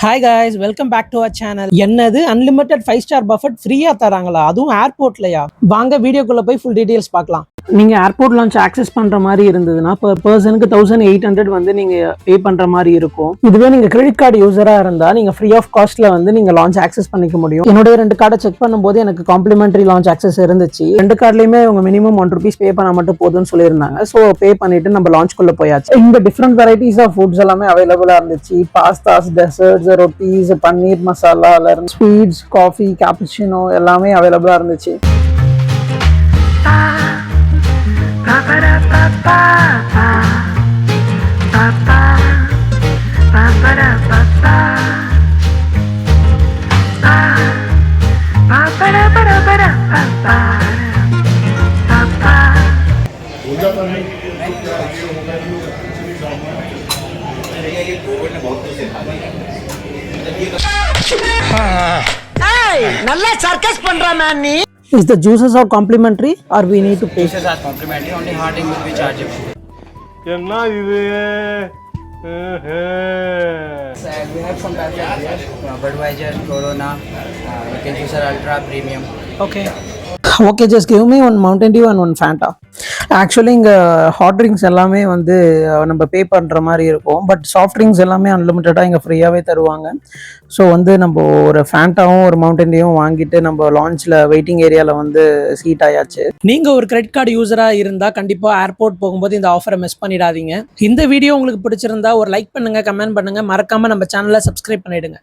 Hi guys, welcome back to our channel. என்னது unlimited 5 star buffet ஃப்ரீயா தராங்களா? அதுவும் ஏர்போர்ட்லயா? வாங்க வீடியோக்குள்ள போய் ஃபுல் டீடைல்ஸ் பார்க்கலாம். நீங்க ஏர்போர்ட் லான்ச் ஆக்சஸ் பண்ற மாதிரி இருந்ததுன்னா பர் பர்சனுக்கு 1800 வந்து நீங்க பே பண்ற மாதிரி இருக்கும். இதுவே நீங்க கிரெடிட் கார்டு யூசரா இருந்தா நீங்க ஃப்ரீ ஆஃப் காஸ்ட்ல வந்து நீங்க லான்ச் ஆக்சஸ் பண்ணிக்க முடியும். என்னுடைய 2 கார்டை செக் பண்ணும்போது எனக்கு காம்ப்ளிமெண்டரி லான்ச் ஆக்சஸ் இருந்துச்சு. 2 கார்டுலயுமே அவங்க மினிமம் ₹1 பே பண்ணா மட்டும் போதும்னு சொல்லியிருந்தாங்க. ஸோ பே பண்ணிட்டு நம்ம லான்ச்குள்ள போயாச்சு. இங்க டிஃப்ரெண்ட் வெரைட்டிஸ் ஆஃப் ஃபுட்ஸ் எல்லாமே அவைலபிளா இருந்துச்சு. பாஸ்தாஸ், டெசர்ட்ஸ், ரொட்டீஸ், பன்னீர் மசாலால இருந்து ஸ்வீட்ஸ், காஃபி, கேப்புச்சினோ எல்லாமே அவைலபிளா இருந்துச்சு. நல்லா சர்க்கஸ் பண்ற man நீ. Is the juices are complimentary or we need to pay? Juices are complimentary, only hot drink will be chargeable. என்ன இது? We have some beverages here, Budweiser, Corona, Kingfisher Ultra Premium. Okay, just give me one Mountain Dew and one Fanta. Actually இங்கே hot drinks எல்லாமே வந்து நம்ம பே பண்ணுற மாதிரி இருக்கும். But soft drinks எல்லாமே அன்லிமிட்டடாக இங்கே ஃப்ரீயாகவே தருவாங்க. ஸோ வந்து நம்ம ஒரு ஃபேண்டாவும் ஒரு மவுண்டன் டியூவும் வாங்கிட்டு நம்ம லான்ச்சில் வெயிட்டிங் ஏரியாவில் வந்து சீட் ஆயாச்சு. நீங்கள் ஒரு கிரெடிட் கார்டு யூஸராக இருந்தால் கண்டிப்பாக ஏர்போர்ட் போகும்போது இந்த ஆஃபரை மிஸ் பண்ணிடாதீங்க. இந்த வீடியோ உங்களுக்கு பிடிச்சிருந்தா ஒரு லைக் பண்ணுங்கள், கமெண்ட் பண்ணுங்கள், மறக்காமல் நம்ம சேனலை சப்ஸ்கிரைப் பண்ணிவிடுங்க.